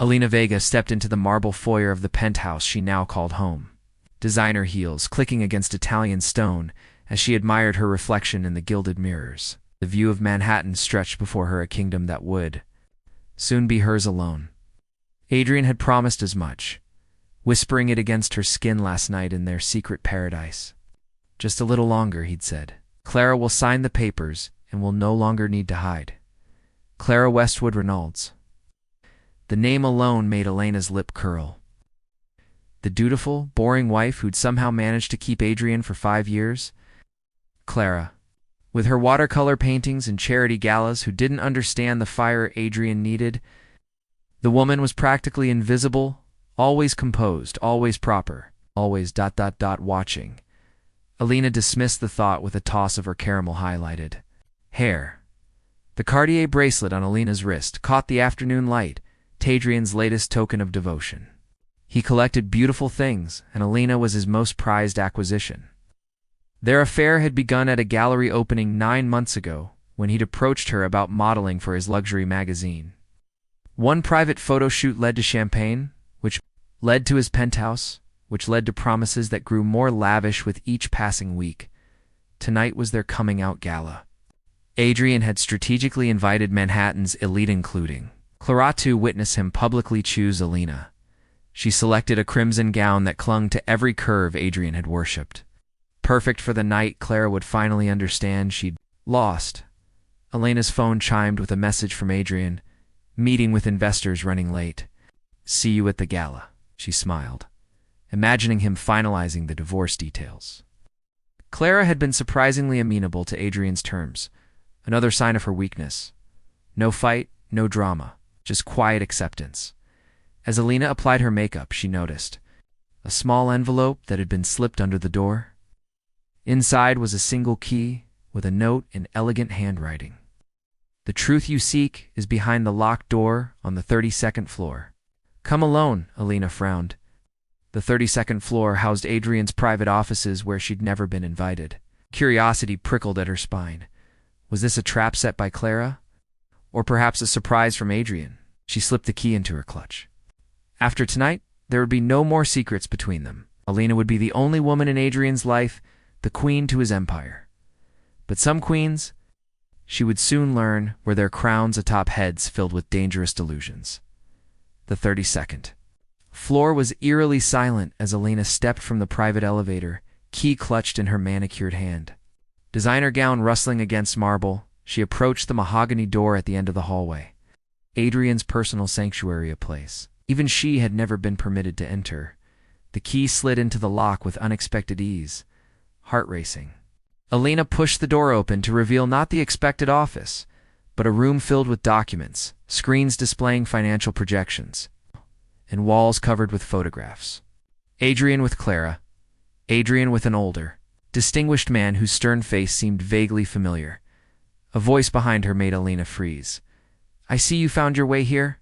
Alina Vega stepped into the marble foyer of the penthouse she now called home. Designer heels clicking against Italian stone as she admired her reflection in the gilded mirrors. The view of Manhattan stretched before her, a kingdom that would soon be hers alone. Adrian had promised as much, whispering it against her skin last night in their secret paradise. Just a little longer, he'd said. Clara will sign the papers and will no longer need to hide. Clara Westwood Reynolds. The name alone made Elena's lip curl. The dutiful, boring wife who'd somehow managed to keep Adrian for 5 years? Clara, with her watercolor paintings and charity galas, who didn't understand the fire Adrian needed. The woman was practically invisible, always composed, always proper, always ... watching. Alina dismissed the thought with a toss of her caramel highlighted hair. The Cartier bracelet on Alina's wrist caught the afternoon light, Adrian's latest token of devotion. He collected beautiful things, and Alina was his most prized acquisition. Their affair had begun at a gallery opening 9 months ago, when he'd approached her about modeling for his luxury magazine. One private photo shoot led to champagne, which led to his penthouse, which led to promises that grew more lavish with each passing week. Tonight was their coming-out gala. Adrian had strategically invited Manhattan's elite, including Clara, to witness him publicly choose Alina. She selected a crimson gown that clung to every curve Adrian had worshipped. Perfect for the night Clara would finally understand she'd lost. Elena's phone chimed with a message from Adrian. Meeting with investors running late. See you at the gala, she smiled, imagining him finalizing the divorce details. Clara had been surprisingly amenable to Adrian's terms, another sign of her weakness. No fight, no drama, just quiet acceptance. As Alina applied her makeup, she noticed a small envelope that had been slipped under the door. Inside was a single key with a note in elegant handwriting. The truth you seek is behind the locked door on the 32nd floor. Come alone, Alina frowned. The 32nd floor housed Adrian's private offices where she'd never been invited. Curiosity prickled at her spine. Was this a trap set by Clara? Or perhaps a surprise from Adrian? She slipped the key into her clutch. After tonight, there would be no more secrets between them. Alina would be the only woman in Adrian's life, the queen to his empire. But some queens, she would soon learn, were their crowns atop heads filled with dangerous delusions. The 32nd floor was eerily silent as Alina stepped from the private elevator, key clutched in her manicured hand. Designer gown rustling against marble, she approached the mahogany door at the end of the hallway. Adrian's personal sanctuary, a place even she had never been permitted to enter. The key slid into the lock with unexpected ease, heart racing. Alina pushed the door open to reveal not the expected office, but a room filled with documents, screens displaying financial projections, and walls covered with photographs. Adrian with Clara, Adrian with an older, distinguished man whose stern face seemed vaguely familiar. A voice behind her made Alina freeze. I see you found your way here.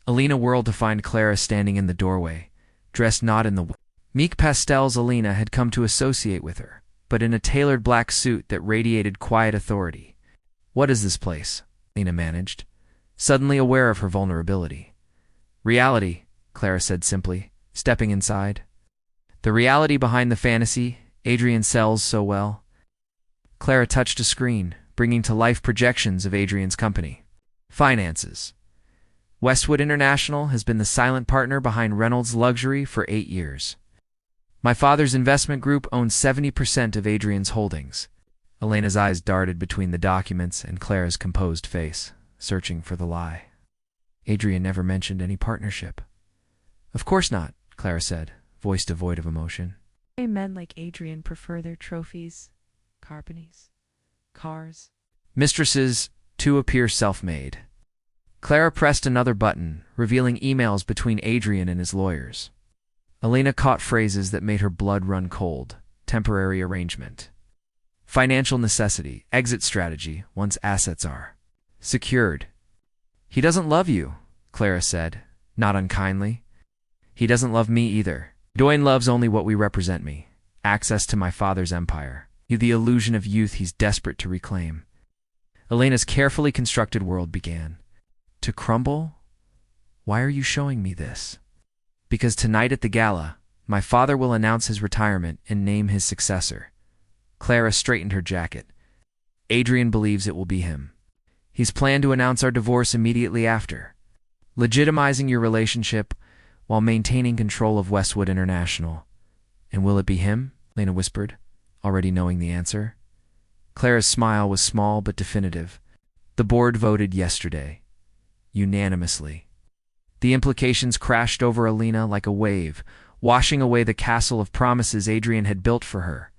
Alina whirled to find Clara standing in the doorway, dressed not in the meek pastels Alina had come to associate with her, but in a tailored black suit that radiated quiet authority. What is this place? Alina managed, suddenly aware of her vulnerability. Reality, Clara said simply, stepping inside. The reality behind the fantasy Adrian sells so well. Clara touched a screen, bringing to life projections of Adrian's company. Finances. Westwood International has been the silent partner behind Reynolds Luxury for 8 years. My father's investment group owns 70% of Adrian's holdings. Elena's eyes darted between the documents and Clara's composed face, searching for the lie. Adrian never mentioned any partnership. Of course not, Clara said, voice devoid of emotion. Men like Adrian prefer their trophies, companies, cars. Mistresses, too, appear self-made. Clara pressed another button, revealing emails between Adrian and his lawyers. Alina caught phrases that made her blood run cold. Temporary arrangement. Financial necessity, exit strategy, once assets are secured. He doesn't love you, Clara said, not unkindly. He doesn't love me either. Doyne loves only what we represent me. Access to my father's empire. The illusion of youth he's desperate to reclaim. Elena's carefully constructed world began to crumble Why are you showing me this? Because tonight at the gala, my father will announce his retirement and name his successor. Clara straightened her jacket. Adrian believes it will be him. He's planned to announce our divorce immediately after, legitimizing your relationship while maintaining control of Westwood International. And will it be him? Lena whispered, already knowing the answer. Clara's smile was small but definitive. The board voted yesterday, unanimously. The implications crashed over Alina like a wave, washing away the castle of promises Adrian had built for her.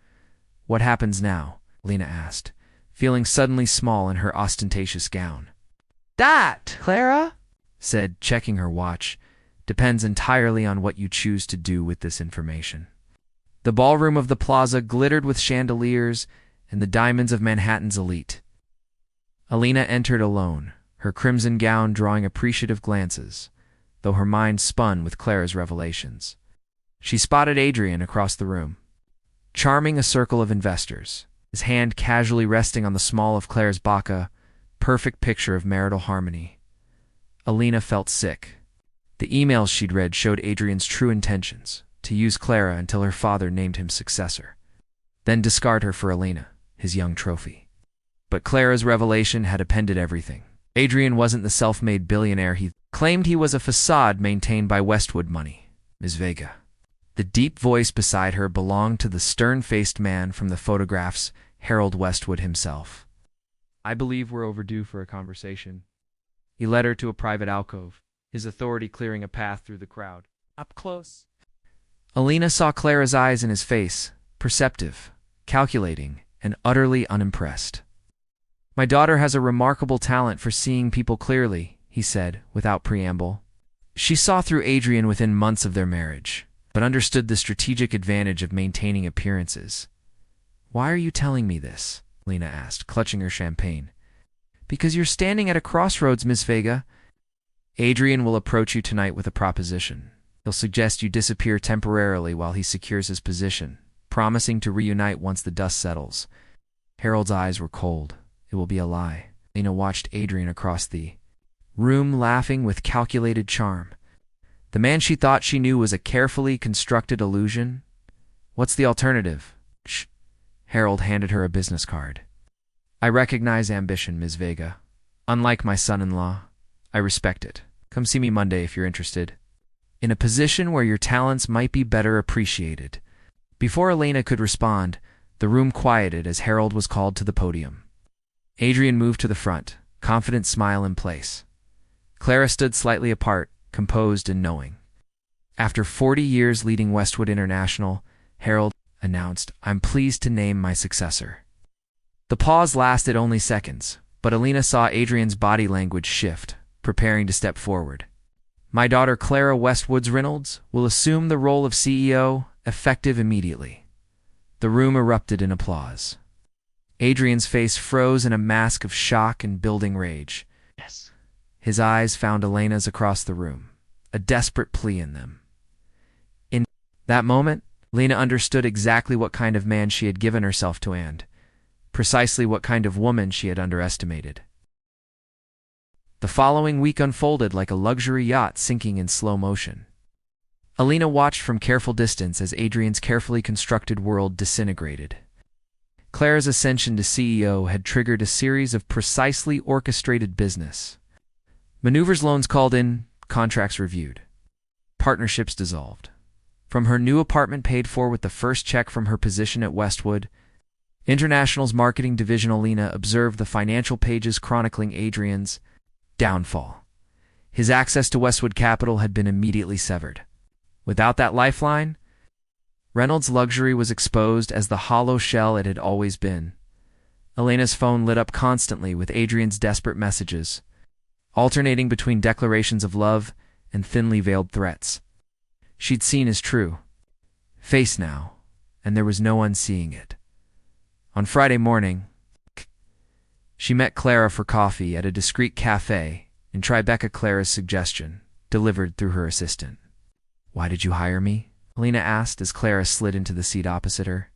What happens now? Alina asked, feeling suddenly small in her ostentatious gown. That, Clara, said, checking her watch, depends entirely on what you choose to do with this information. The ballroom of the plaza glittered with chandeliers and the diamonds of Manhattan's elite. Alina entered alone, her crimson gown drawing appreciative glances, though her mind spun with Clara's revelations. She spotted Adrian across the room, charming a circle of investors, his hand casually resting on the small of Clara's baka, perfect picture of marital harmony. Alina felt sick. The emails she'd read showed Adrian's true intentions, to use Clara until her father named him successor, then discard her for Alina, his young trophy. But Clara's revelation had appended everything. Adrian wasn't the self-made billionaire he claimed. He was a facade maintained by Westwood money. Ms. Vega. The deep voice beside her belonged to the stern-faced man from the photographs, Harold Westwood himself. I believe we're overdue for a conversation. He led her to a private alcove, his authority clearing a path through the crowd. Up close. Alina saw Clara's eyes in his face, perceptive, calculating, and utterly unimpressed. My daughter has a remarkable talent for seeing people clearly, he said, without preamble. She saw through Adrian within months of their marriage, but understood the strategic advantage of maintaining appearances. Why are you telling me this? Lena asked, clutching her champagne. Because you're standing at a crossroads, Miss Vega. Adrian will approach you tonight with a proposition. He'll suggest you disappear temporarily while he secures his position, promising to reunite once the dust settles. Harold's eyes were cold. It will be a lie. Lena watched Adrian across the room, laughing with calculated charm. The man she thought she knew was a carefully constructed illusion. What's the alternative? Shh. Harold handed her a business card. I recognize ambition, Ms. Vega. Unlike my son-in-law, I respect it. Come see me Monday if you're interested. In a position where your talents might be better appreciated. Before Elena could respond, the room quieted as Harold was called to the podium. Adrian moved to the front, confident smile in place. Clara stood slightly apart, composed and knowing. After 40 years leading Westwood International, Harold announced, I'm pleased to name my successor. The pause lasted only seconds, but Alina saw Adrian's body language shift, preparing to step forward. My daughter Clara Westwoods Reynolds will assume the role of CEO, effective immediately. The room erupted in applause. Adrian's face froze in a mask of shock and building rage. Yes. His eyes found Elena's across the room, a desperate plea in them. In that moment, Lena understood exactly what kind of man she had given herself to and precisely what kind of woman she had underestimated. The following week unfolded like a luxury yacht sinking in slow motion. Alina watched from careful distance as Adrian's carefully constructed world disintegrated. Clara's ascension to CEO had triggered a series of precisely orchestrated business. Maneuvers, loans called in, contracts reviewed. Partnerships dissolved. From her new apartment paid for with the first check from her position at Westwood, International's marketing division Alina observed the financial pages chronicling Adrian's downfall. His access to Westwood capital had been immediately severed. Without that lifeline, Reynolds' luxury was exposed as the hollow shell it had always been. Elena's phone lit up constantly with Adrian's desperate messages, alternating between declarations of love and thinly veiled threats. She'd seen his true face now, and there was no unseeing it. On Friday morning, she met Clara for coffee at a discreet cafe in Tribeca. Clara's suggestion, delivered through her assistant. Why did you hire me? Alina asked as Clara slid into the seat opposite her.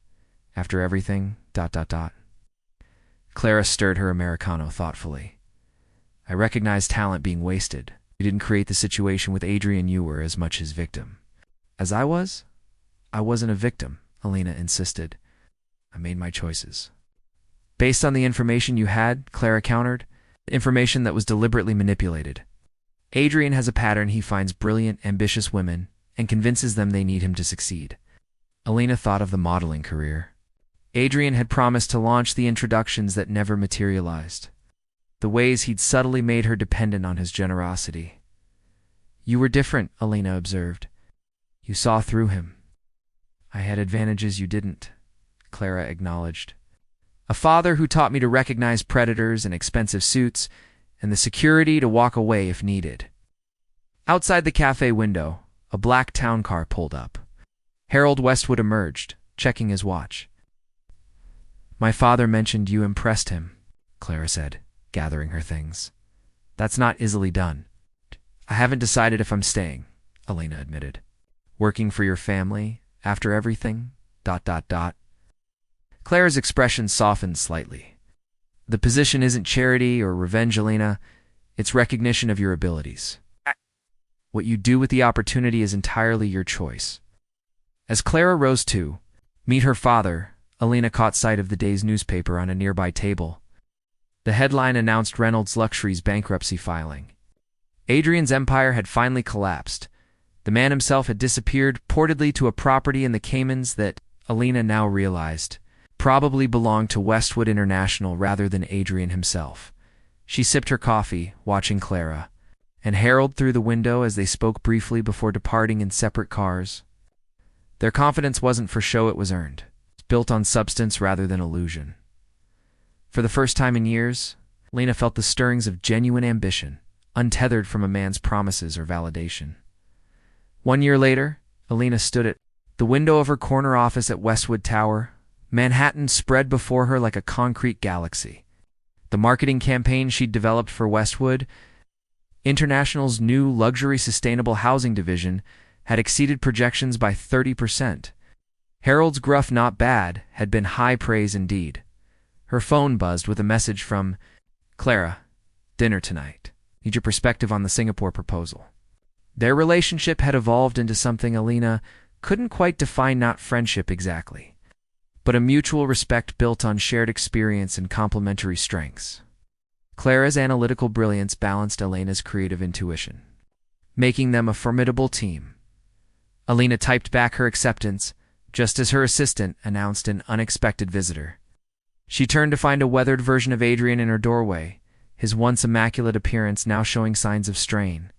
After everything, ... Clara stirred her Americano thoughtfully. I recognize talent being wasted, You didn't create the situation with Adrian, you were as much his victim. As I was? I wasn't a victim, Alina insisted. I made my choices. Based on the information you had, Clara countered, information that was deliberately manipulated. Adrian has a pattern. He finds brilliant, ambitious women and convinces them they need him to succeed. Alina thought of the modeling career. Adrian had promised to launch the introductions that never materialized. The ways he'd subtly made her dependent on his generosity. You were different, Alina observed. You saw through him. I had advantages you didn't, Clara acknowledged. A father who taught me to recognize predators in expensive suits and the security to walk away if needed. Outside the cafe window, a black town car pulled up. Harold Westwood emerged, checking his watch. My father mentioned you impressed him, Clara said, gathering her things. That's not easily done. I haven't decided if I'm staying, Alina admitted. Working for your family, after everything, ... Clara's expression softened slightly. The position isn't charity or revenge, Alina. It's recognition of your abilities. What you do with the opportunity is entirely your choice. As Clara rose to meet her father, Alina caught sight of the day's newspaper on a nearby table. The headline announced Reynolds Luxury's bankruptcy filing. Adrian's empire had finally collapsed. The man himself had disappeared, portedly to a property in the Caymans that, Alina now realized, probably belonged to Westwood International rather than Adrian himself. She sipped her coffee, watching Clara, and Harold through the window as they spoke briefly before departing in separate cars. Their confidence wasn't for show, it was earned, built on substance rather than illusion. For the first time in years, Lena felt the stirrings of genuine ambition, untethered from a man's promises or validation. 1 year later, Alina stood at the window of her corner office at Westwood Tower. Manhattan spread before her like a concrete galaxy. The marketing campaign she'd developed for Westwood International's new luxury sustainable housing division had exceeded projections by 30%. Harold's gruff "not bad" had been high praise indeed. Her phone buzzed with a message from Clara. Dinner tonight. Need your perspective on the Singapore proposal. Their relationship had evolved into something Alina couldn't quite define, not friendship exactly, but a mutual respect built on shared experience and complementary strengths. Clara's analytical brilliance balanced Alina's creative intuition, making them a formidable team. Alina typed back her acceptance, just as her assistant announced an unexpected visitor. She turned to find a weathered version of Adrian in her doorway, his once immaculate appearance now showing signs of strain.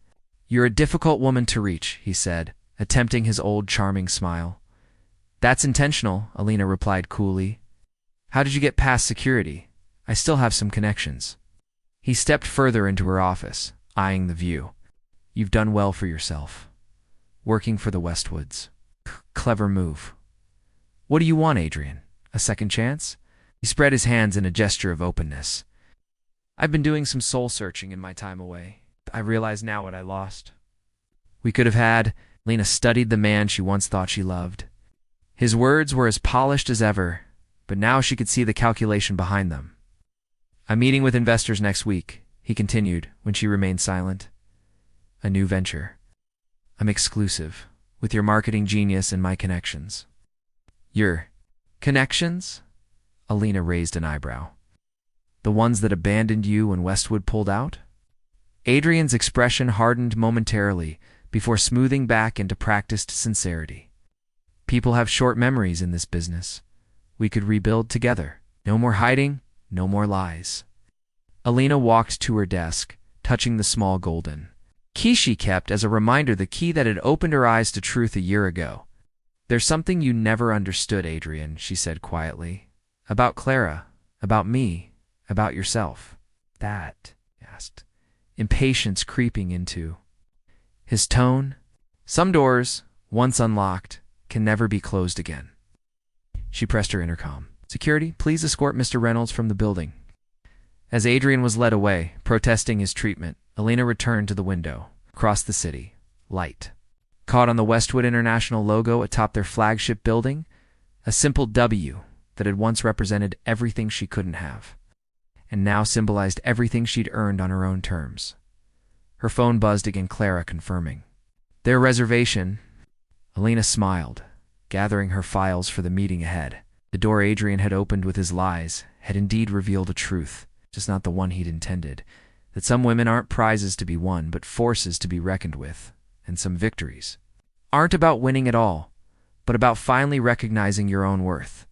You're a difficult woman to reach, he said, attempting his old charming smile. That's intentional, Alina replied coolly. How did you get past security? I still have some connections. He stepped further into her office, eyeing the view. You've done well for yourself. Working for the Westwoods. Clever move. What do you want, Adrian? A second chance? He spread his hands in a gesture of openness. I've been doing some soul searching in my time away. I realize now what I lost. We could have had. Lena studied the man she once thought she loved. His words were as polished as ever, but now she could see the calculation behind them. I'm meeting with investors next week, he continued when she remained silent. A new venture. I'm exclusive, with your marketing genius and my connections. Your connections? Alina raised an eyebrow. The ones that abandoned you when Westwood pulled out? Adrian's expression hardened momentarily before smoothing back into practiced sincerity. People have short memories in this business. We could rebuild together. No more hiding, no more lies. Alina walked to her desk, touching the small golden key she kept as a reminder, the key that had opened her eyes to truth a year ago. There's something you never understood, Adrian, she said quietly. About Clara, about me, about yourself. That, he asked, impatience creeping into his tone. Some doors, once unlocked, can never be closed again. She pressed her intercom. Security, please escort Mr. Reynolds from the building. As Adrian was led away, protesting his treatment, Alina returned to the window, across the city, light. Caught on the Westwood International logo atop their flagship building, a simple W that had once represented everything she couldn't have, and now symbolized everything she'd earned on her own terms. Her phone buzzed again, Clara confirming. Their reservation? Elena smiled, gathering her files for the meeting ahead. The door Adrian had opened with his lies had indeed revealed a truth, just not the one he'd intended. That some women aren't prizes to be won, but forces to be reckoned with. And some victories aren't about winning at all, but about finally recognizing your own worth.